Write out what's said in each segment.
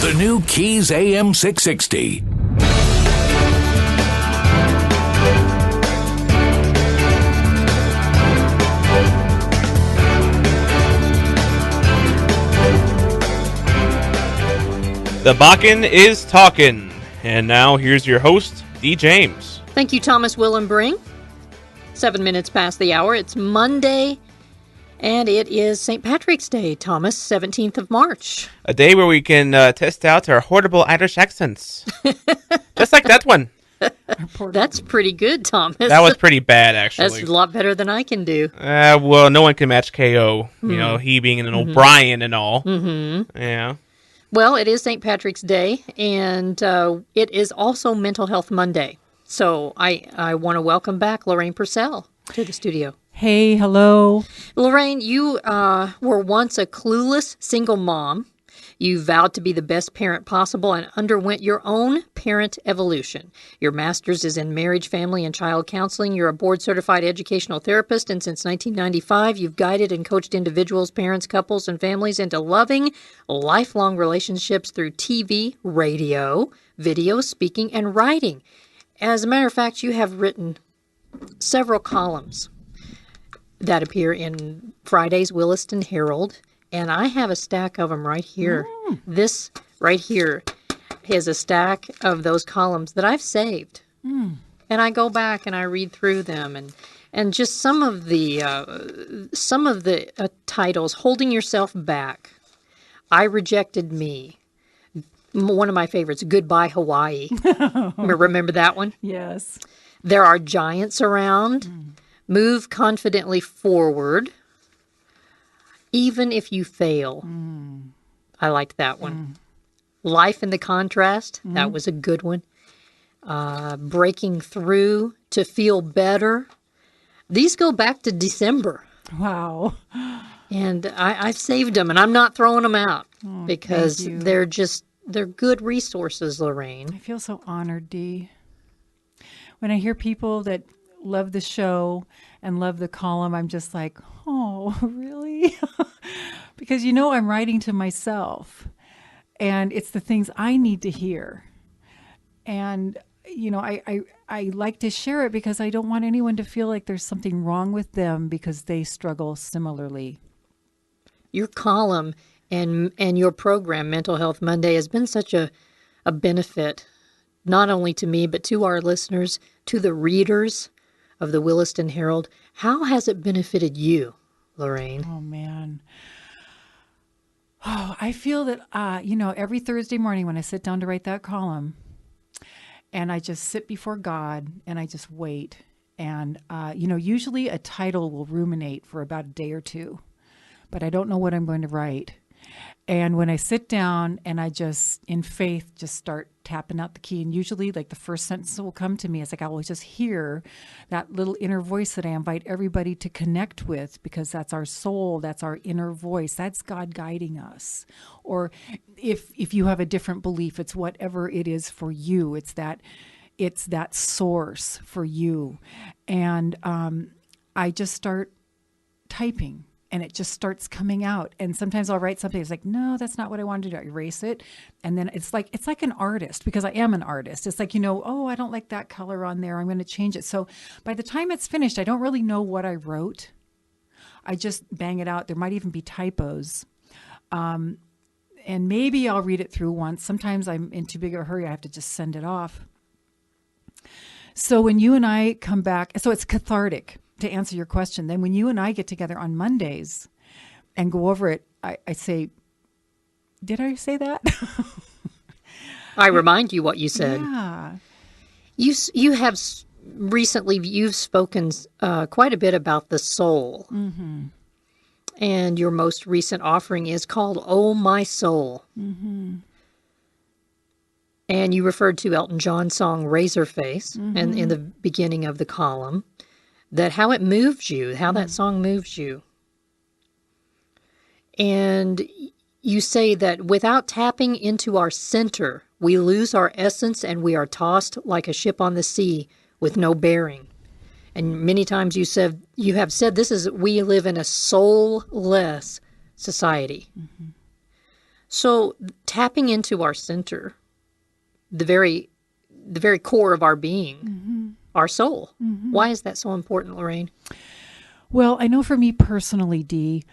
The new Keys AM 660. The Bakken is talking. And now here's your host, D. James. Thank you, Thomas Willenbring. 7 minutes past the hour. It's Monday, and it is St. Patrick's Day, Thomas, 17th of March. A day where we can test out our horrible Irish accents. Just like that one. That's pretty good, Thomas. That was pretty bad, actually. That's a lot better than I can do. Well, no one can match KO. You know, he being an O'Brien and all. Mm-hmm. Yeah. Well, it is St. Patrick's Day, and it is also Mental Health Monday. So I want to welcome back Lorraine Purcell to the studio. Hey, hello. Lorraine, you were once a clueless single mom. You vowed to be the best parent possible and underwent your own parent evolution. Your master's is in marriage, family, and child counseling. You're a board-certified educational therapist, and since 1995, you've guided and coached individuals, parents, couples, and families into loving, lifelong relationships through TV, radio, video, speaking, and writing. As a matter of fact, you have written several columns that appear in Friday's Williston Herald, and I have a stack of them right here. This right here is a stack of those columns that I've saved. And I go back and I read through them, and just some of the titles: Holding Yourself Back, I Rejected Me. One of my favorites, Goodbye Hawaii. Remember that one? Yes. There Are Giants Around. Move Confidently Forward. Even If You Fail. I liked that one. Life in the Contrast. That was a good one. Breaking Through, To Feel Better. These go back to December. Wow. And I've saved them, and I'm not throwing them out because they're good resources, Lorraine. I feel so honored, Dee. When I hear people that love the show and love the column, I'm just like, oh, really? Because, I'm writing to myself, and it's the things I need to hear. And, I like to share it because I don't want anyone to feel like there's something wrong with them because they struggle similarly. Your column and your program, Mental Health Monday, has been such a benefit, not only to me, but to our listeners, to the readers of the Williston Herald. How has it benefited you, Lorraine? Oh, man. Oh, I feel that, every Thursday morning when I sit down to write that column and I just sit before God and I just wait. And, usually a title will ruminate for about a day or two, but I don't know what I'm going to write. And when I sit down and I just, in faith, just start tapping out the key, and usually like the first sentence that will come to me is like, I will just hear that little inner voice that I invite everybody to connect with, because that's our soul, that's our inner voice, that's God guiding us. Or if you have a different belief, it's whatever it is for you. It's that source for you. And I just start typing. And it just starts coming out. And sometimes I'll write something. It's like, no, that's not what I wanted to do. I erase it. And then it's like an artist, because I am an artist. It's like, oh, I don't like that color on there. I'm going to change it. So by the time it's finished, I don't really know what I wrote. I just bang it out. There might even be typos. And maybe I'll read it through once. Sometimes I'm in too big of a hurry. I have to just send it off. So when you and I come back, so it's cathartic. To answer your question, then when you and I get together on Mondays and go over it, I say, did I say that? I remind you what you said. Yeah. You have recently, you've spoken quite a bit about the soul. Mm-hmm. And your most recent offering is called Oh My Soul. Mm-hmm. And you referred to Elton John's song Razorface and in the beginning of the column. That how it moves you, how that song moves you. And you say that without tapping into our center, we lose our essence and we are tossed like a ship on the sea with no bearing. And many times you have said we live in a soulless society. So tapping into our center, the very core of our being, our soul. Why is that so important, Lorraine? Well, I know for me personally, Dee,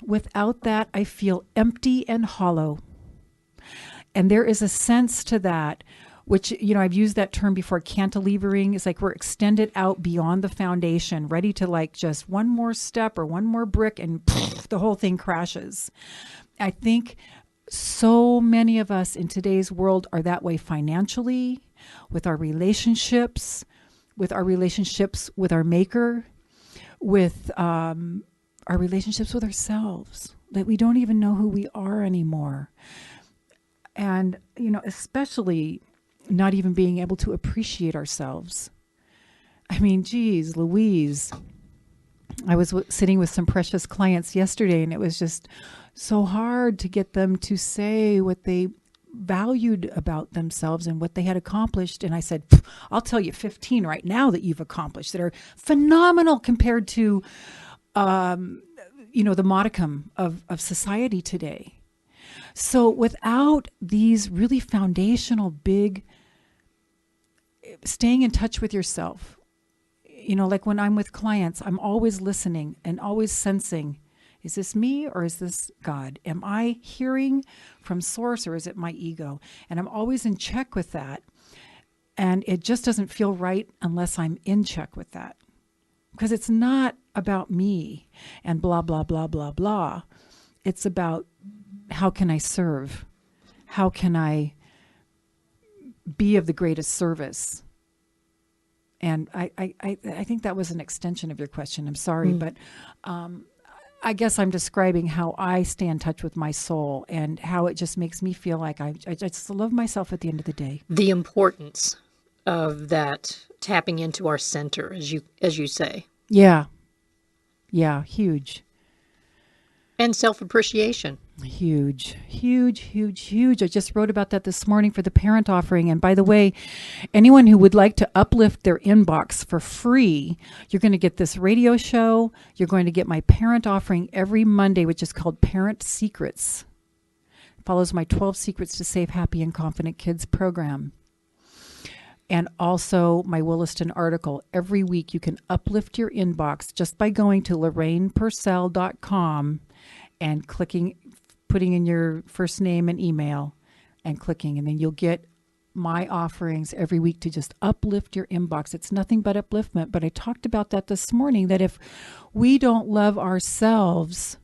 without that, I feel empty and hollow. And there is a sense to that, which, I've used that term before, cantilevering. It's like we're extended out beyond the foundation, ready to like just one more step or one more brick and the whole thing crashes. I think so many of us in today's world are that way financially, with our relationships with our maker, with our relationships with ourselves, that we don't even know who we are anymore. And, especially not even being able to appreciate ourselves. I mean, geez, Louise, I was sitting with some precious clients yesterday, and it was just so hard to get them to say what they valued about themselves and what they had accomplished. And I said, I'll tell you 15 right now that you've accomplished that are phenomenal compared to, the modicum of society today. So without these really foundational, big, staying in touch with yourself, like when I'm with clients, I'm always listening and always sensing, is this me or is this God? Am I hearing from source or is it my ego? And I'm always in check with that. And it just doesn't feel right unless I'm in check with that. Because it's not about me and blah, blah, blah, blah, blah. It's about how can I serve? How can I be of the greatest service? And I think that was an extension of your question. I'm sorry, but I guess I'm describing how I stay in touch with my soul and how it just makes me feel like I just love myself at the end of the day. The importance of that tapping into our center, as you say. Yeah, huge. And self-appreciation. Huge. I just wrote about that this morning for the parent offering. And by the way, anyone who would like to uplift their inbox for free, you're going to get this radio show. You're going to get my parent offering every Monday, which is called Parent Secrets. It follows my 12 Secrets to Safe, Happy, and Confident Kids program. And also my Williston article. Every week you can uplift your inbox just by going to LorrainePurcell.com and putting in your first name and email and clicking, and then you'll get my offerings every week to just uplift your inbox. It's nothing but upliftment. But I talked about that this morning, that if we don't love ourselves,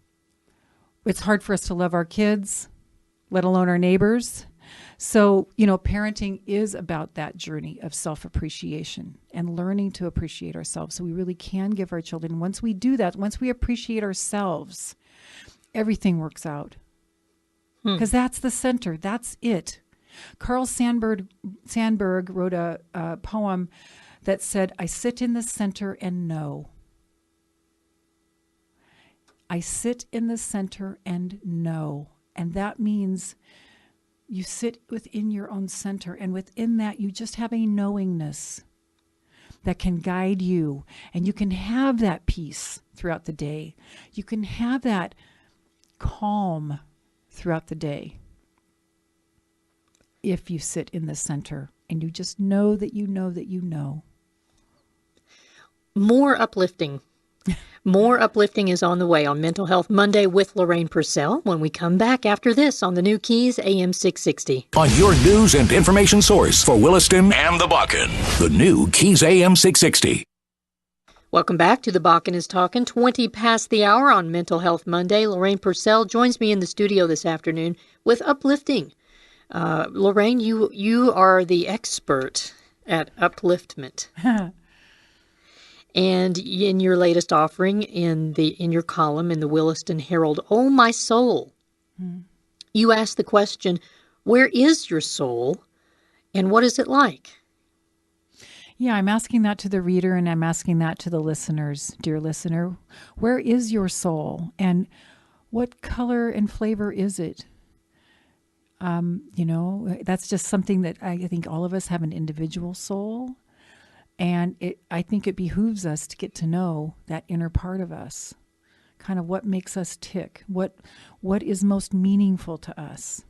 it's hard for us to love our kids, let alone our neighbors. So, parenting is about that journey of self-appreciation and learning to appreciate ourselves so we really can give our children. Once we do that, once we appreciate ourselves, everything works out. Because that's the center. That's it. Carl Sandburg wrote a poem that said, I sit in the center and know. I sit in the center and know. And that means you sit within your own center. And within that, you just have a knowingness that can guide you. And you can have that peace throughout the day. You can have that calm throughout the day if you sit in the center and you just know that you know that you know. More uplifting is on the way on Mental Health Monday with Lorraine Purcell when we come back after this on the new Keys AM 660. On your news and information source for Williston and the Bakken, the new Keys AM 660. Welcome back to The Bakken is Talking, 20 past the hour on Mental Health Monday. Lorraine Purcell joins me in the studio this afternoon with uplifting. Lorraine, you are the expert at upliftment. And in your latest offering, in your column in the Williston Herald, Oh My Soul, you asked the question, where is your soul and what is it like? Yeah, I'm asking that to the reader and I'm asking that to the listeners. Dear listener, where is your soul and what color and flavor is it? That's just something that I think all of us have an individual soul. And I think it behooves us to get to know that inner part of us. kind of what makes us tick, what is most meaningful to us.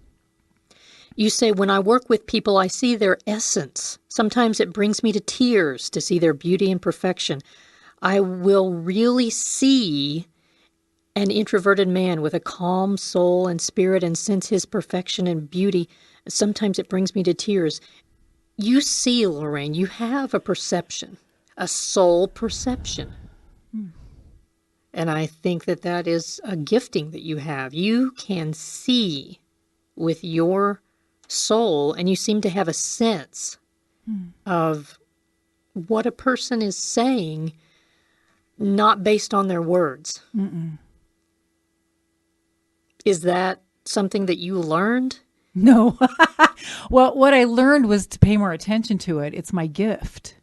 You say, when I work with people, I see their essence. Sometimes it brings me to tears to see their beauty and perfection. I will really see an introverted man with a calm soul and spirit and sense his perfection and beauty. Sometimes it brings me to tears. You see, Lorraine, you have a perception, a soul perception. And I think that is a gifting that you have. You can see with your soul, and you seem to have a sense of what a person is saying, not based on their words. Mm-mm. Is that something that you learned? No. Well, what I learned was to pay more attention to it. It's my gift.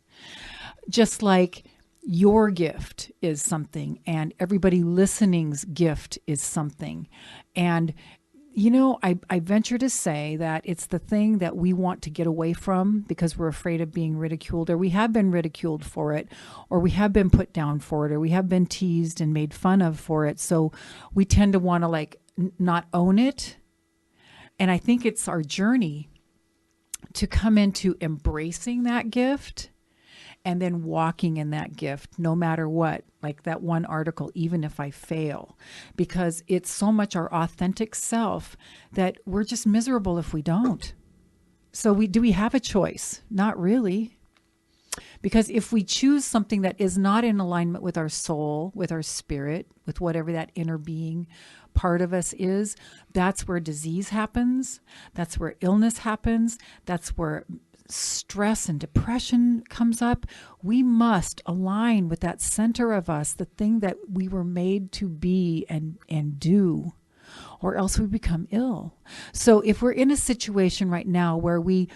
Just like your gift is something, and everybody listening's gift is something. And, you know, I venture to say that it's the thing that we want to get away from because we're afraid of being ridiculed, or we have been ridiculed for it, or we have been put down for it, or we have been teased and made fun of for it. So we tend to want to not own it. And I think it's our journey to come into embracing that gift and then walking in that gift no matter what, like that one article, even if I fail, because it's so much our authentic self that we're just miserable if we don't. So do we have a choice? Not really. Because if we choose something that is not in alignment with our soul, with our spirit, with whatever that inner being part of us is, that's where disease happens. That's where illness happens. That's where stress and depression comes up. We must align with that center of us, the thing that we were made to be and do, or else we become ill. So if we're in a situation right now where we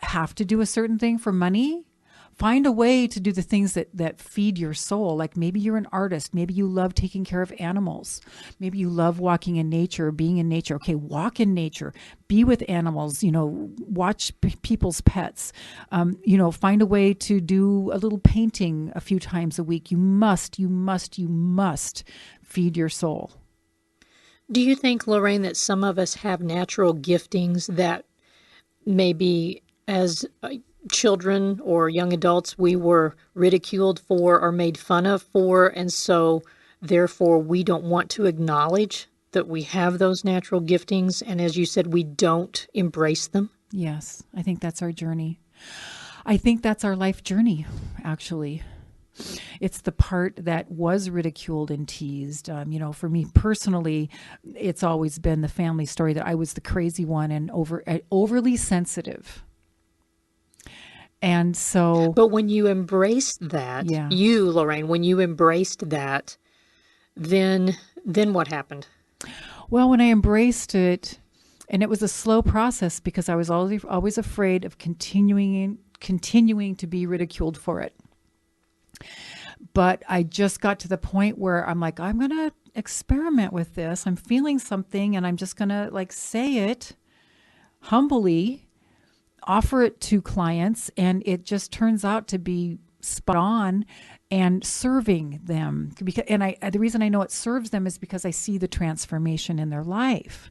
have to do a certain thing for money, find a way to do the things that feed your soul. Like maybe you're an artist. Maybe you love taking care of animals. Maybe you love walking in nature, being in nature. Okay, walk in nature. Be with animals, watch people's pets. Find a way to do a little painting a few times a week. You must feed your soul. Do you think, Lorraine, that some of us have natural giftings that maybe as children or young adults we were ridiculed for or made fun of for, and so therefore we don't want to acknowledge that we have those natural giftings, and as you said, we don't embrace them? Yes, I think that's our journey. I think that's our life journey, actually. It's the part that was ridiculed and teased. For me personally, it's always been the family story that I was the crazy one and overly sensitive. And so, but when you embraced that, you, Lorraine, when you embraced that, then what happened? Well, when I embraced it, and it was a slow process because I was always afraid of continuing to be ridiculed for it. But I just got to the point where I'm like, I'm going to experiment with this. I'm feeling something, and I'm just going to say it humbly, offer it to clients, and it just turns out to be spot on and serving them. And the reason I know it serves them is because I see the transformation in their life.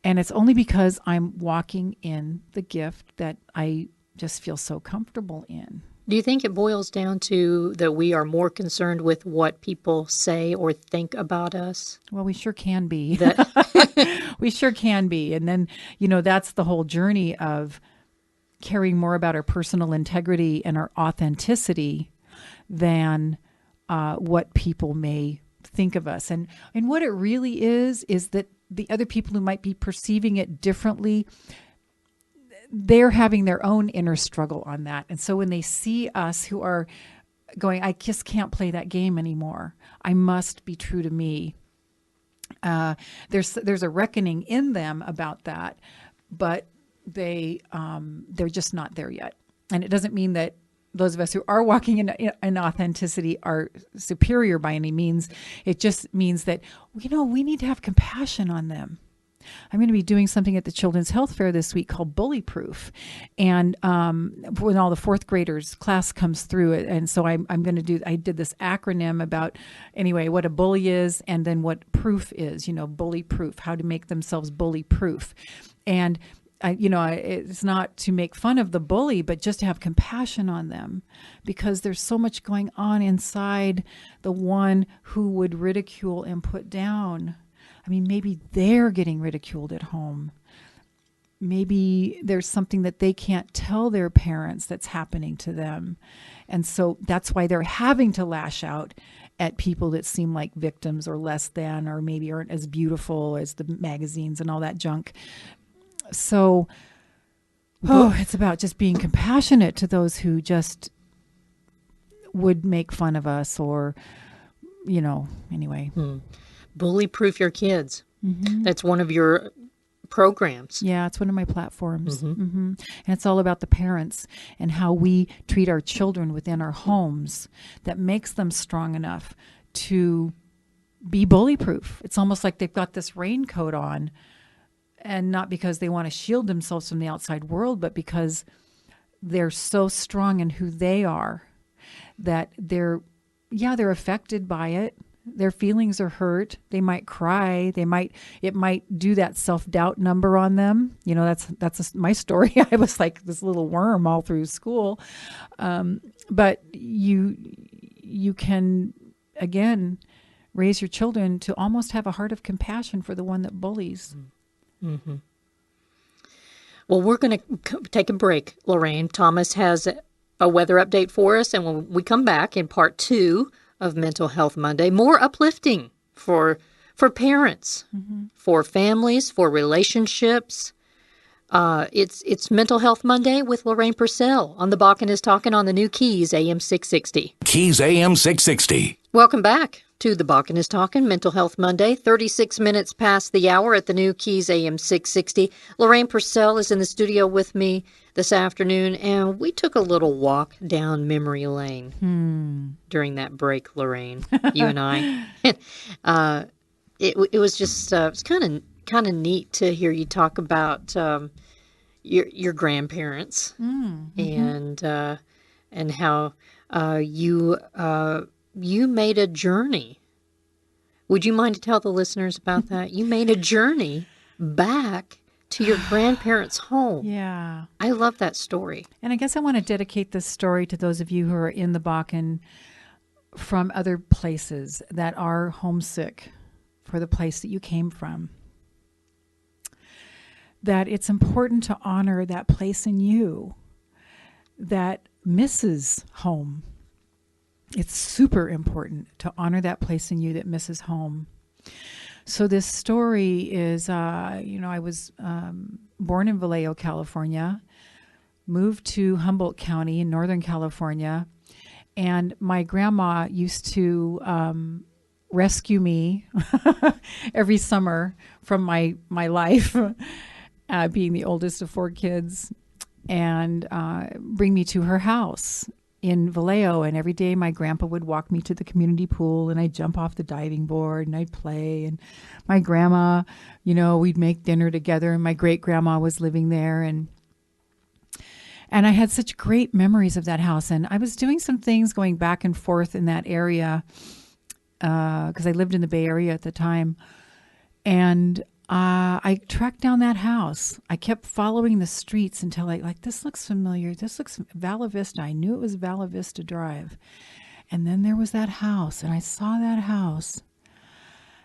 And it's only because I'm walking in the gift that I just feel so comfortable in. Do you think it boils down to that we are more concerned with what people say or think about us? Well, we sure can be. We sure can be. And then, that's the whole journey of caring more about our personal integrity and our authenticity than what people may think of us. And what it really is that the other people who might be perceiving it differently, they're having their own inner struggle on that. And so when they see us who are going, I just can't play that game anymore. I must be true to me. There's a reckoning in them about that, but they're just not there yet. And it doesn't mean that those of us who are walking in authenticity are superior by any means. It just means that, we need to have compassion on them. I'm going to be doing something at the Children's Health Fair this week called Bully Proof. And when all the fourth graders class comes through it. And so I did this acronym about, anyway, what a bully is and then what proof is, bully proof, how to make themselves bully proof. And it's not to make fun of the bully, but just to have compassion on them, because there's so much going on inside the one who would ridicule and put down. I mean, maybe they're getting ridiculed at home. Maybe there's something that they can't tell their parents that's happening to them. And so that's why they're having to lash out at people that seem like victims or less than, or maybe aren't as beautiful as the magazines and all that junk. So, it's about just being compassionate to those who just would make fun of us or, anyway. Bully Proof Your Kids. Mm-hmm. That's one of your programs. Yeah, it's one of my platforms. And it's all about the parents and how we treat our children within our homes that makes them strong enough to be bully proof. It's almost like they've got this raincoat on. And not because they want to shield themselves from the outside world, but because they're so strong in who they are that they're affected by it. Their feelings are hurt. They might cry. It might do that self-doubt number on them. That's my story. I was like this little worm all through school. But you can, again, raise your children to almost have a heart of compassion for the one that bullies. Mm-hmm. Well, we're going to take a break, Lorraine. Thomas has a weather update for us, and when we come back in part 2 of Mental Health Monday, more uplifting for parents, for families, for relationships. It's Mental Health Monday with Lorraine Purcell on the Bakken is Talking on the new Keys AM 660. Keys AM 660. Welcome back to the Bakken is Talking, Mental Health Monday, 36 minutes past the hour at the new Keys AM 660. Lorraine Purcell is in the studio with me this afternoon, and we took a little walk down memory lane during that break, Lorraine, you and I. It was just it's kind of neat to hear you talk about your grandparents and how you made a journey. Would you mind to tell the listeners about that? You made a journey back to your grandparents' home. Yeah. I love that story. And I guess I want to dedicate this story to those of you who are in the Bakken from other places that are homesick for the place that you came from. That it's important to honor that place in you that misses home. It's super important to honor that place in you that misses home. So this story is, I was born in Vallejo, California, moved to Humboldt County in Northern California, and my grandma used to rescue me every summer from my life, being the oldest of 4 kids, and bring me to her house in Vallejo. And every day my grandpa would walk me to the community pool, and I'd jump off the diving board and I'd play. And my grandma, we'd make dinner together, and my great grandma was living there. And I had such great memories of that house. And I was doing some things going back and forth in that area because I lived in the Bay Area at the time. And I tracked down that house. I kept following the streets until this looks familiar. This looks Vala Vista. I knew it was Vala Vista Drive. And then there was that house, and I saw that house.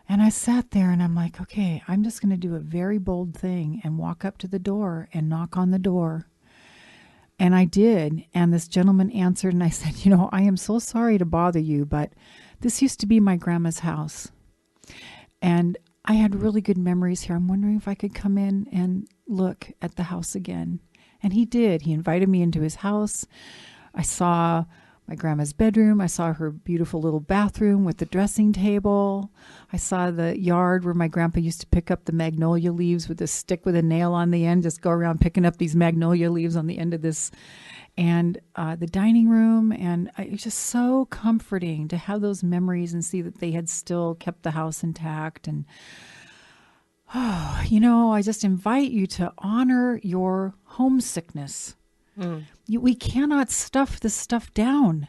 And I sat there and I'm like, okay, I'm just going to do a very bold thing and walk up to the door and knock on the door. And I did. And this gentleman answered, and I said, I am so sorry to bother you, but this used to be my grandma's house. And I had really good memories here. I'm wondering if I could come in and look at the house again. And he did. He invited me into his house. I saw my grandma's bedroom. I saw her beautiful little bathroom with the dressing table. I saw the yard where my grandpa used to pick up the magnolia leaves with a stick with a nail on the end, just go around picking up these magnolia leaves on the end of this. And the dining room. And it was just so comforting to have those memories and see that they had still kept the house intact. And I just invite you to honor your homesickness. We cannot stuff this stuff down.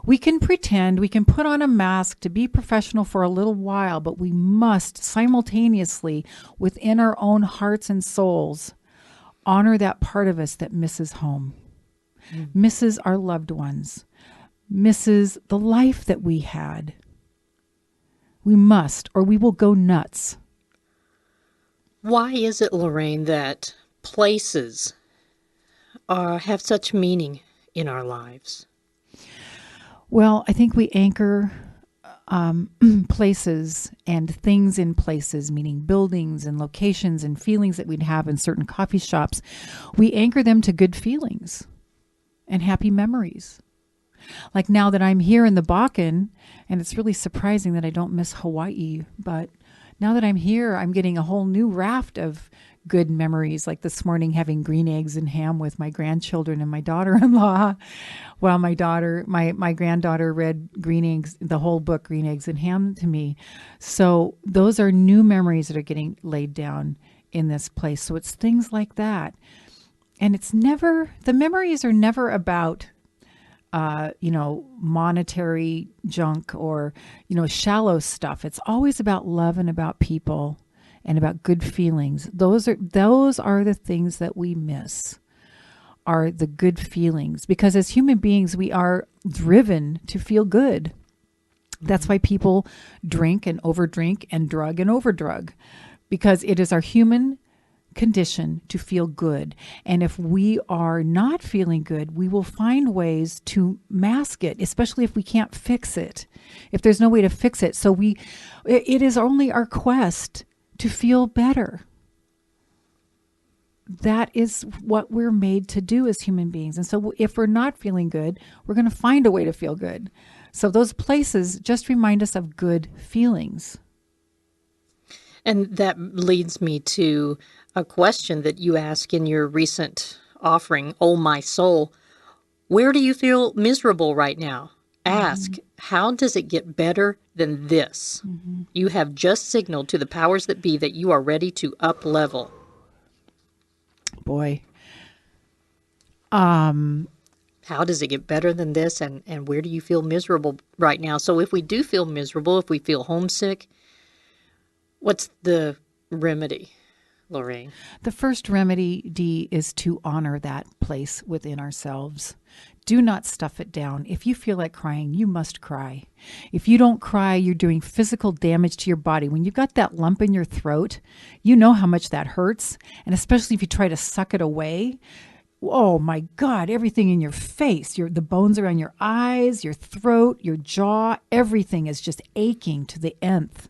We can pretend, we can put on a mask to be professional for a little while, but we must simultaneously, within our own hearts and souls, honor that part of us that misses home, misses our loved ones, misses the life that we had. We must, or we will go nuts. Why is it, Lorraine, that places have such meaning in our lives? Well, I think we anchor places and things in places, meaning buildings and locations and feelings that we'd have in certain coffee shops. We anchor them to good feelings and happy memories. Like now that I'm here in the Bakken, and it's really surprising that I don't miss Hawaii, but now that I'm here, I'm getting a whole new raft of good memories, like this morning having green eggs and ham with my grandchildren and my daughter-in-law, while my granddaughter read Green Eggs, the whole book, Green Eggs and Ham, to me. So those are new memories that are getting laid down in this place. So it's things like that. And the memories are never about monetary junk or, shallow stuff. It's always about love and about people and about good feelings. Those are the things that we miss, are the good feelings. Because as human beings, we are driven to feel good. That's why people drink and overdrink and drug and overdrug, because it is our human condition to feel good. And if we are not feeling good, we will find ways to mask it, especially if we can't fix it, if there's no way to fix it. So it is only our quest to feel better. That is what we're made to do as human beings. And so if we're not feeling good, we're going to find a way to feel good. So those places just remind us of good feelings. And that leads me to a question that you ask in your recent offering, Oh My Soul. Where do you feel miserable right now? Ask, how does it get better than this? You have just signaled to the powers that be that you are ready to up level. Boy. How does it get better than this? And where do you feel miserable right now? So if we do feel miserable, if we feel homesick, what's the remedy, Lorraine? The first remedy, Dee, is to honor that place within ourselves. Do not stuff it down. If you feel like crying, you must cry. If you don't cry, you're doing physical damage to your body. When you've got that lump in your throat, you know how much that hurts. And especially if you try to suck it away, oh my God, everything in your face, the bones around your eyes, your throat, your jaw, everything is just aching to the nth.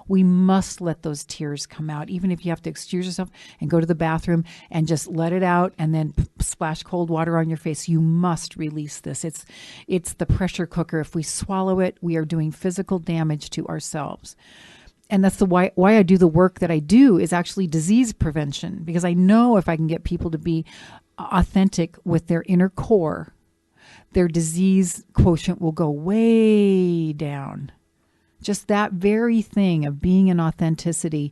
We must let those tears come out, even if you have to excuse yourself and go to the bathroom and just let it out and then splash cold water on your face. You must release this. It's the pressure cooker. If we swallow it, we are doing physical damage to ourselves. And that's why I do the work that I do, is actually disease prevention, because I know if I can get people to be authentic with their inner core, their disease quotient will go way down. Just that very thing of being in authenticity,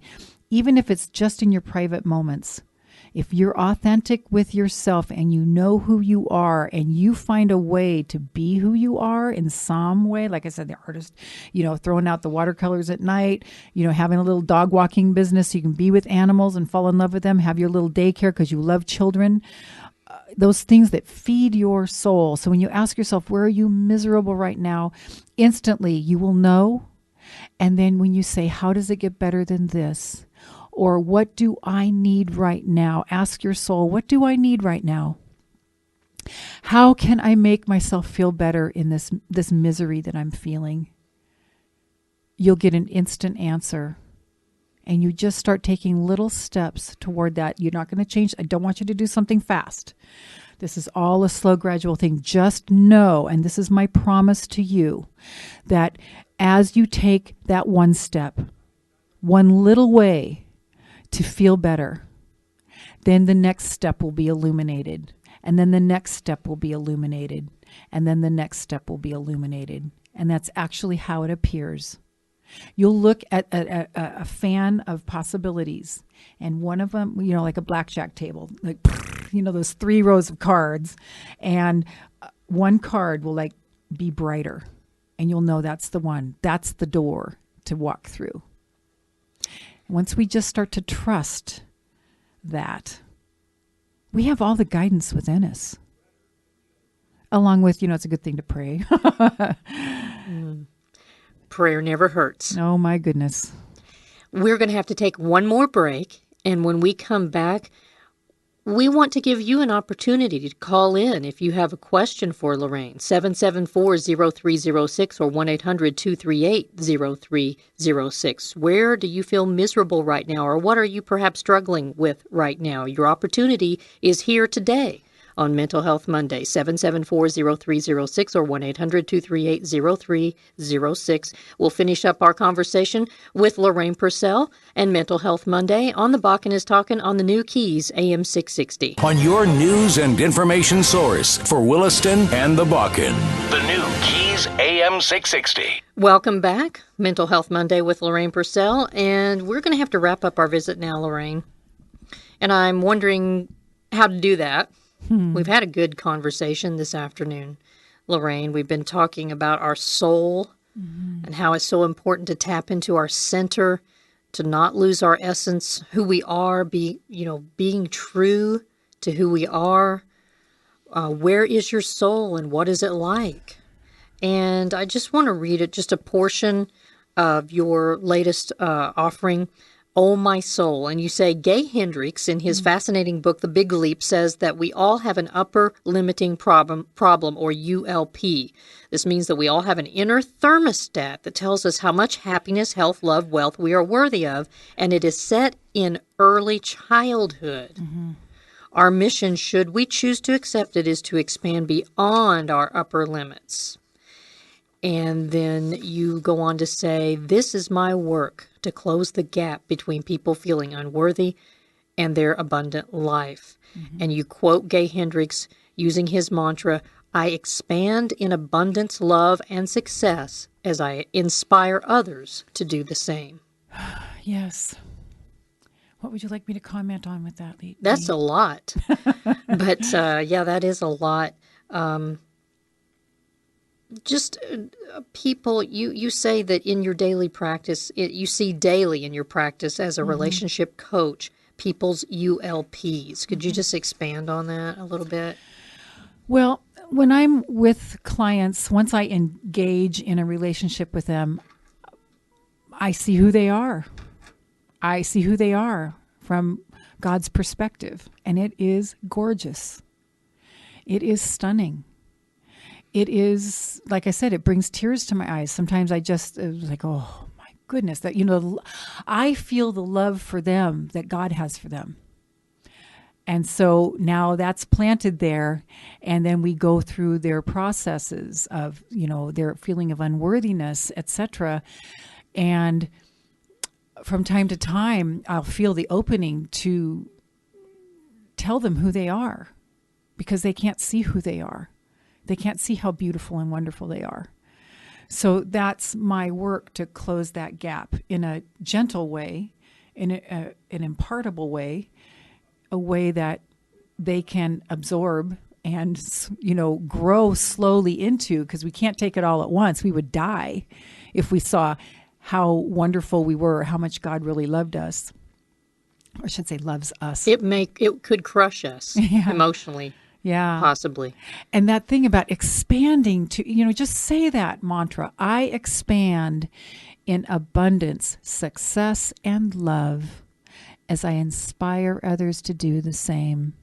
even if it's just in your private moments. If you're authentic with yourself and you know who you are and you find a way to be who you are in some way, like I said, the artist, throwing out the watercolors at night, having a little dog walking business so you can be with animals and fall in love with them, have your little daycare because you love children. Those things that feed your soul. So when you ask yourself, where are you miserable right now? Instantly you will know. And then when you say, how does it get better than this? Or what do I need right now? Ask your soul, what do I need right now? How can I make myself feel better in this misery that I'm feeling? You'll get an instant answer. And you just start taking little steps toward that. You're not going to change. I don't want you to do something fast. This is all a slow, gradual thing. Just know, and this is my promise to you, that as you take that one step, one little way to feel better, then the next step will be illuminated. And then the next step will be illuminated. And then the next step will be illuminated. And that's actually how it appears. You'll look at a fan of possibilities, and one of them, like a blackjack table, like, those 3 rows of cards, and one card will like be brighter, and you'll know that's the one, that's the door to walk through. Once we just start to trust that, we have all the guidance within us. Along with, it's a good thing to pray. Prayer never hurts. Oh, my goodness. We're going to have to take one more break. And when we come back, we want to give you an opportunity to call in if you have a question for Lorraine. 774-0306 or 1-800-238-0306. Where do you feel miserable right now, or what are you perhaps struggling with right now? Your opportunity is here today on Mental Health Monday, 774-0306 or 1-800-238-0306. We'll finish up our conversation with Lorraine Purcell and Mental Health Monday on the Bakken is Talking on the new Keys AM 660. On your news and information source for Williston and the Bakken, the new Keys AM 660. Welcome back, Mental Health Monday with Lorraine Purcell, and we're going to have to wrap up our visit now, Lorraine. And I'm wondering how to do that. We've had a good conversation this afternoon, Lorraine. We've been talking about our soul and how it's so important to tap into our center, to not lose our essence, who we are, being true to who we are. Where is your soul and what is it like? And I just want to read just a portion of your latest offering, Oh My Soul. And you say, Gay Hendricks, in his fascinating book, The Big Leap, says that we all have an upper limiting problem, or ULP. This means that we all have an inner thermostat that tells us how much happiness, health, love, wealth we are worthy of, and it is set in early childhood. Our mission, should we choose to accept it, is to expand beyond our upper limits. And then you go on to say, this is my work to close the gap between people feeling unworthy and their abundant life. And you quote Gay Hendricks using his mantra, I expand in abundance, love, and success as I inspire others to do the same. Yes. What would you like me to comment on with that, Lee? That's a lot. But yeah, that is a lot. People, you say that in your daily practice, you see daily in your practice as a relationship coach, people's ULPs. Could you just expand on that a little bit? Well, when I'm with clients, once I engage in a relationship with them, I see who they are. I see who they are from God's perspective, and it is gorgeous. It is stunning. It is, like I said, it brings tears to my eyes. Sometimes it was like, oh my goodness, that, I feel the love for them that God has for them. And so now that's planted there. And then we go through their processes of, their feeling of unworthiness, etc. And from time to time, I'll feel the opening to tell them who they are, because they can't see who they are. They can't see how beautiful and wonderful they are. So that's my work, to close that gap in a gentle way, in an impartable way, a way that they can absorb and, grow slowly into, because we can't take it all at once. We would die if we saw how wonderful we were, how much God really loved us. Or I should say loves us. It could crush us emotionally. Yeah. Possibly. And that thing about expanding to, just say that mantra, I expand in abundance, success, and love as I inspire others to do the same.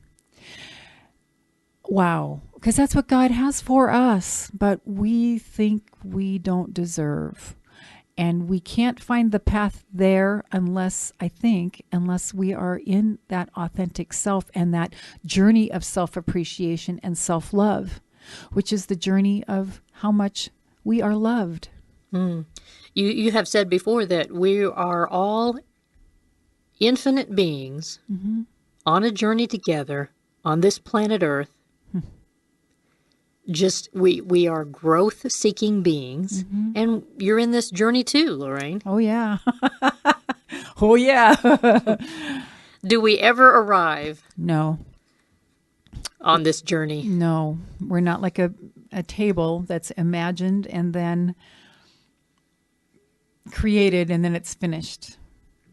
Wow. Because that's what God has for us, but we think we don't deserve. And we can't find the path there unless we are in that authentic self and that journey of self-appreciation and self-love, which is the journey of how much we are loved. You have said before that we are all infinite beings on a journey together on this planet Earth. just we are growth seeking beings, and you're in this journey too, Lorraine. Oh, yeah. Oh, yeah. Do we ever arrive No, on this journey? no. We're not like a table that's imagined and then created and then it's finished.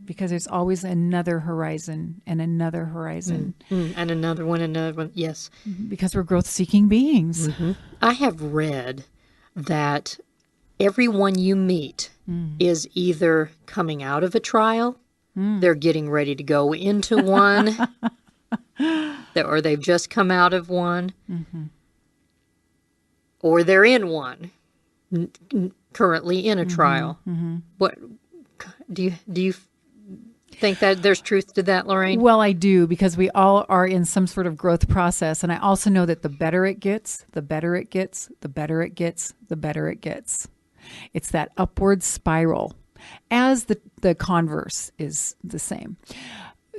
Because there's always another horizon and another horizon. And another one, yes. Because we're growth-seeking beings. I have read that everyone you meet is either coming out of a trial, they're getting ready to go into one, or they've just come out of one, or they're in one, currently in a trial. What do you think that there's truth to that, Lorraine? Well, I do, because we all are in some sort of growth process. And I also know that the better it gets, the better it gets, the better it gets, the better it gets. It's that upward spiral, as the converse is the same.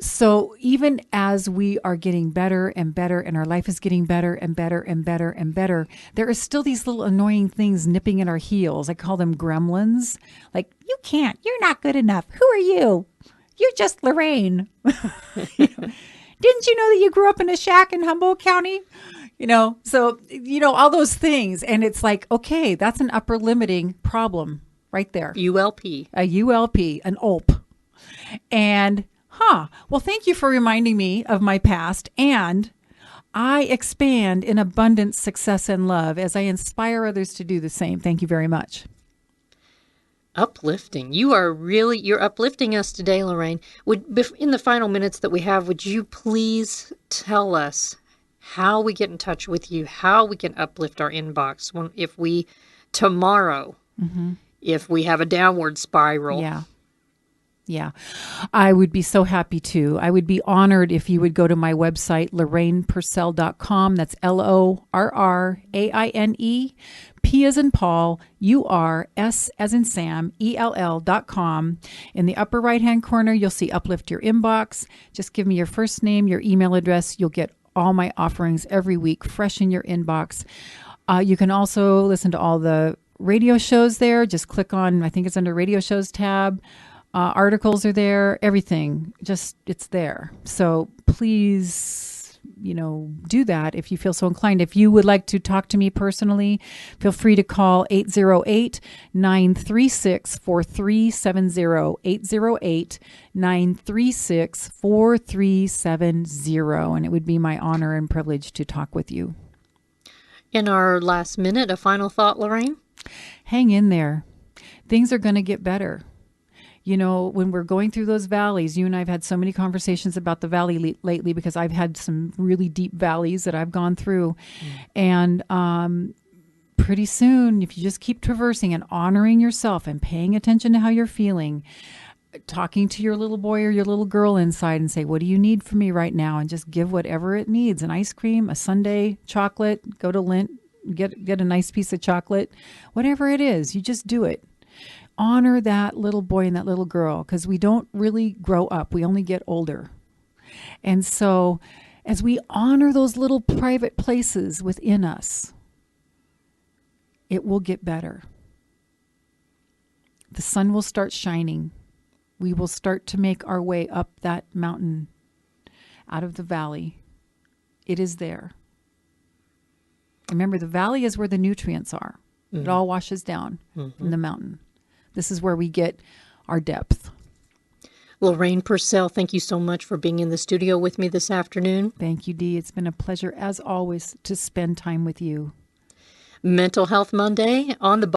So even as we are getting better and better, and our life is getting better and better and better and better, there are still these little annoying things nipping at our heels. I call them gremlins. Like, you can't, you're not good enough. Who are you? You're just Lorraine. Didn't you know that you grew up in a shack in Humboldt County? So, all those things. And it's like, okay, that's an upper limiting problem right there. ULP. A ULP, an ULP. And, well, thank you for reminding me of my past. And I expand in abundance, success, and love as I inspire others to do the same. Thank you very much. Uplifting. You're uplifting us today, Lorraine. In the final minutes that we have, would you please tell us how we get in touch with you, how we can uplift our inbox if we have a downward spiral? Yeah. I would be so happy to. I would be honored if you would go to my website, LorrainePurcell.com. That's LORRAINE, P as in Paul, UR, S as in Sam, ELL.com. In the upper right-hand corner, you'll see Uplift Your Inbox. Just give me your first name, your email address. You'll get all my offerings every week, fresh in your inbox. You can also listen to all the radio shows there. Just click on, I think it's under Radio Shows tab. Articles are there, everything, it's there. So please, do that if you feel so inclined. If you would like to talk to me personally, feel free to call 808-936-4370, 808-936-4370. And it would be my honor and privilege to talk with you. In our last minute, a final thought, Lorraine? Hang in there. Things are going to get better. When we're going through those valleys, you and I have had so many conversations about the valley lately, because I've had some really deep valleys that I've gone through. And pretty soon, if you just keep traversing and honoring yourself and paying attention to how you're feeling, talking to your little boy or your little girl inside and say, what do you need from me right now? And just give whatever it needs, an ice cream, a sundae, chocolate, go to Lindt, get a nice piece of chocolate, whatever it is, you just do it. Honor that little boy and that little girl, because we don't really grow up. We only get older. And so as we honor those little private places within us, it will get better. The sun will start shining. We will start to make our way up that mountain out of the valley. It is there. Remember, the valley is where the nutrients are. It all washes down from the mountain. This is where we get our depth. Lorraine Purcell, thank you so much for being in the studio with me this afternoon. Thank you, Dee. It's been a pleasure, as always, to spend time with you. Mental Health Monday on the